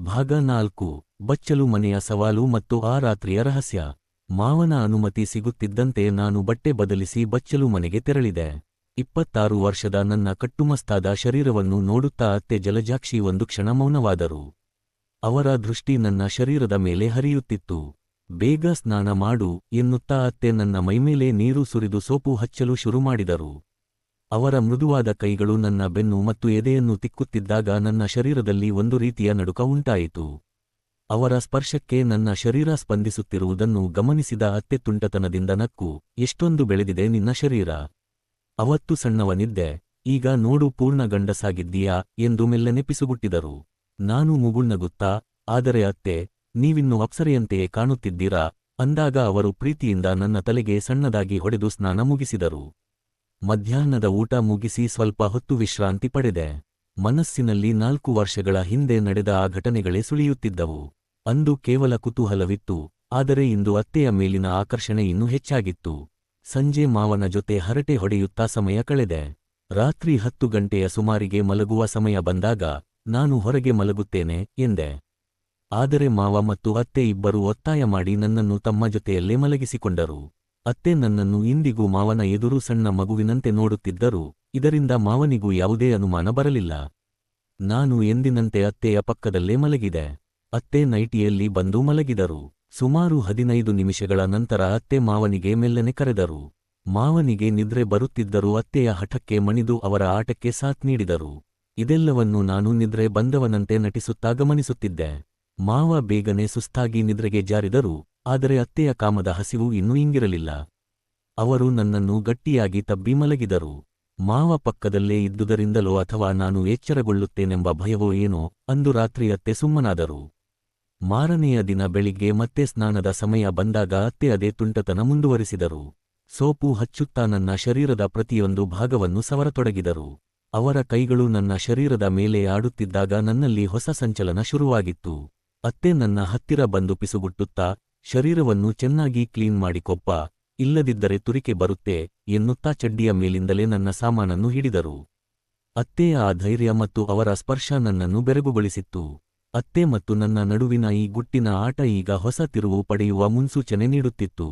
ಭಾಗ 4 ಬಚ್ಚಲು ಮನೆಯ ಸವಾಲು ಮತ್ತು ಆ ರಾತ್ರಿಯ ರಹಸ್ಯ. ಮಾವನ ಅನುಮತಿ ಸಿಗುತ್ತಿದ್ದಂತೆ ನಾನು ಬಟ್ಟೆ ಬದಲಿಸಿ ಬಚ್ಚಲು ಮನೆಗೆ ತೆರಳಿದೆ. 26 ವರ್ಷದ ನನ್ನ ಕಟ್ಟುಮಸ್ತಾದ ಶರೀರವನ್ನು ನೋಡುತ್ತಾ ಅತ್ತೆ ಜಲಜಾಕ್ಷಿ ಒಂದು ಕ್ಷಣ ಮೌನವಾದರು. ಅವರ ದೃಷ್ಟಿ ನನ್ನ ಶರೀರದ ಮೇಲೆ ಹರಿಯುತ್ತಿತ್ತು. ಬೇಗ ಸ್ನಾನ ಮಾಡು ಎನ್ನುತ್ತಾ ಅತ್ತೆ ನನ್ನ ಮೈಮೇಲೆ ನೀರು ಸುರಿದು ಸೋಪು ಹಚ್ಚಲು ಶುರುಮಾಡಿದರು. ಅವರ ಮೃದುವಾದ ಕೈಗಳು ನನ್ನ ಬೆನ್ನು ಮತ್ತು ಎದೆಯನ್ನು ತಿಕ್ಕುತ್ತಿದ್ದಾಗ ನನ್ನ ಶರೀರದಲ್ಲಿ ಒಂದು ರೀತಿಯ ನಡುಕ ಉಂಟಾಯಿತು. ಅವರ ಸ್ಪರ್ಶಕ್ಕೆ ನನ್ನ ಶರೀರ ಸ್ಪಂದಿಸುತ್ತಿರುವುದನ್ನು ಗಮನಿಸಿದ ಅತ್ತೆ ತುಂಟತನದಿಂದ ನಕ್ಕು, ಎಷ್ಟೊಂದು ಬೆಳೆದಿದೆ ನಿನ್ನ ಶರೀರ. ಅವತ್ತು ಸಣ್ಣವನಿದ್ದೆ, ಈಗ ನೋಡು ಪೂರ್ಣ ಗಂಡಸಾಗಿದ್ದೀಯಾ ಎಂದು ಮೆಲ್ಲನೆ ಪಿಸುಗುಟ್ಟಿದರು. ನಾನು ಮುಗುಳ್ನಗುತ್ತಾ, ಆದರೆ ಅತ್ತೆ, ನೀವಿನ್ನು ಅಪ್ಸರೆಯಂತೆಯೇ ಕಾಣುತ್ತಿದ್ದೀರಾ ಅಂದಾಗ ಅವರು ಪ್ರೀತಿಯಿಂದ ನನ್ನ ತಲೆಗೆ ಸಣ್ಣದಾಗಿ ಹೊಡೆದು ಸ್ನಾನ ಮುಗಿಸಿದರು. ಮಧ್ಯಾಹ್ನದ ಊಟ ಮುಗಿಸಿ ಸ್ವಲ್ಪ ಹೊತ್ತು ವಿಶ್ರಾಂತಿ ಪಡೆದೆ. ಮನಸ್ಸಿನಲ್ಲಿ 4 ವರ್ಷಗಳ ಹಿಂದೆ ನಡೆದ ಆ ಘಟನೆಗಳೇ ಸುಳಿಯುತ್ತಿದ್ದವು. ಅಂದು ಕೇವಲ ಕುತೂಹಲವಿತ್ತು, ಆದರೆ ಇಂದು ಅತ್ತೆಯ ಮೇಲಿನ ಆಕರ್ಷಣೆ ಇನ್ನೂ ಹೆಚ್ಚಾಗಿತ್ತು. ಸಂಜೆ ಮಾವನ ಜೊತೆ ಹರಟೆ ಹೊಡೆಯುತ್ತಾ ಸಮಯ ಕಳೆದೆ. ರಾತ್ರಿ 10 ಗಂಟೆಯ ಸುಮಾರಿಗೆ ಮಲಗುವ ಸಮಯ ಬಂದಾಗ, ನಾನು ಹೊರಗೆ ಮಲಗುತ್ತೇನೆ ಎಂದೆ. ಆದರೆ ಮಾವ ಮತ್ತು ಅತ್ತೆ ಇಬ್ಬರೂ ಒತ್ತಾಯ ಮಾಡಿ ನನ್ನನ್ನು ತಮ್ಮ ಜೊತೆಯಲ್ಲೇ ಮಲಗಿಸಿಕೊಂಡರು. ಅತ್ತೆ ನನ್ನನ್ನು ಇಂದಿಗೂ ಮಾವನ ಎದುರು ಸಣ್ಣ ಮಗುವಿನಂತೆ ನೋಡುತ್ತಿದ್ದರು, ಇದರಿಂದ ಮಾವನಿಗೂ ಯಾವುದೇ ಅನುಮಾನ ಬರಲಿಲ್ಲ. ನಾನು ಎಂದಿನಂತೆ ಅತ್ತೆಯ ಪಕ್ಕದಲ್ಲೇ ಮಲಗಿದೆ. ಅತ್ತೆ ನೈಟಿಯಲ್ಲಿ ಬಂದು ಮಲಗಿದರು. ಸುಮಾರು 15 ನಿಮಿಷಗಳ ನಂತರ ಅತ್ತೆ ಮಾವನಿಗೆ ಮೆಲ್ಲನೆ ಕರೆದರು. ಮಾವನಿಗೆ ನಿದ್ರೆ ಬರುತ್ತಿದ್ದರೂ ಅತ್ತೆಯ ಹಠಕ್ಕೆ ಮಣಿದು ಅವರ ಆಟಕ್ಕೆ ಸಾಥ್ ನೀಡಿದರು. ಇದೆಲ್ಲವನ್ನು ನಾನು ನಿದ್ರೆ ಬಂದವನಂತೆ ನಟಿಸುತ್ತಾ ಗಮನಿಸುತ್ತಿದ್ದೆ. ಮಾವ ಬೇಗನೆ ಸುಸ್ತಾಗಿ ನಿದ್ರೆಗೆ ಜಾರಿದರು, ಆದರೆ ಅತ್ತೆಯ ಕಾಮದ ಹಸಿವು ಇನ್ನೂ ಇಂಗಿರಲಿಲ್ಲ. ಅವರು ನನ್ನನ್ನು ಗಟ್ಟಿಯಾಗಿ ತಬ್ಬಿ ಮಲಗಿದರು. ಮಾವ ಪಕ್ಕದಲ್ಲೇ ಇದ್ದುದರಿಂದಲೋ ಅಥವಾ ನಾನು ಎಚ್ಚರಗೊಳ್ಳುತ್ತೇನೆಂಬ ಭಯವೋ ಏನೋ, ಅಂದು ರಾತ್ರಿ ಅತ್ತೆ ಸುಮ್ಮನಾದರು. ಮಾರನೆಯ ದಿನ ಬೆಳಿಗ್ಗೆ ಮತ್ತೆ ಸ್ನಾನದ ಸಮಯ ಬಂದಾಗ ಅತ್ತೆ ಅದೇ ತುಂಟತನ ಮುಂದುವರಿಸಿದರು. ಸೋಪು ಹಚ್ಚುತ್ತಾ ನನ್ನ ಶರೀರದ ಪ್ರತಿಯೊಂದು ಭಾಗವನ್ನು ಸವರತೊಡಗಿದರು. ಅವರ ಕೈಗಳು ನನ್ನ ಶರೀರದ ಮೇಲೆ ಆಡುತ್ತಿದ್ದಾಗ ನನ್ನಲ್ಲಿ ಹೊಸ ಸಂಚಲನ ಶುರುವಾಗಿತ್ತು. ಅತ್ತೆ ನನ್ನ ಹತ್ತಿರ ಬಂದು ಪಿಸುಗುಟ್ಟುತ್ತಾ, ಶರೀರವನ್ನು ಚೆನ್ನಾಗಿ ಕ್ಲೀನ್ ಮಾಡಿಕೊಪ್ಪ, ಇಲ್ಲದಿದ್ದರೆ ತುರಿಕೆ ಬರುತ್ತೆ ಎನ್ನುತ್ತಾ ಚಡ್ಡಿಯ ಮೇಲಿಂದಲೇ ನನ್ನ ಸಾಮಾನನ್ನು ಹಿಡಿದರು. ಅತ್ತೆಯ ಆ ಧೈರ್ಯ ಮತ್ತು ಅವರ ಸ್ಪರ್ಶ ನನ್ನನ್ನು ಬೆರಗುಗೊಳಿಸಿತ್ತು. ಅತ್ತೆ ಮತ್ತು ನನ್ನ ನಡುವಿನ ಈ ಗುಟ್ಟಿನ ಆಟ ಈಗ ಹೊಸ ತಿರುವು ಪಡೆಯುವ ಮುನ್ಸೂಚನೆ ನೀಡುತ್ತಿತ್ತು.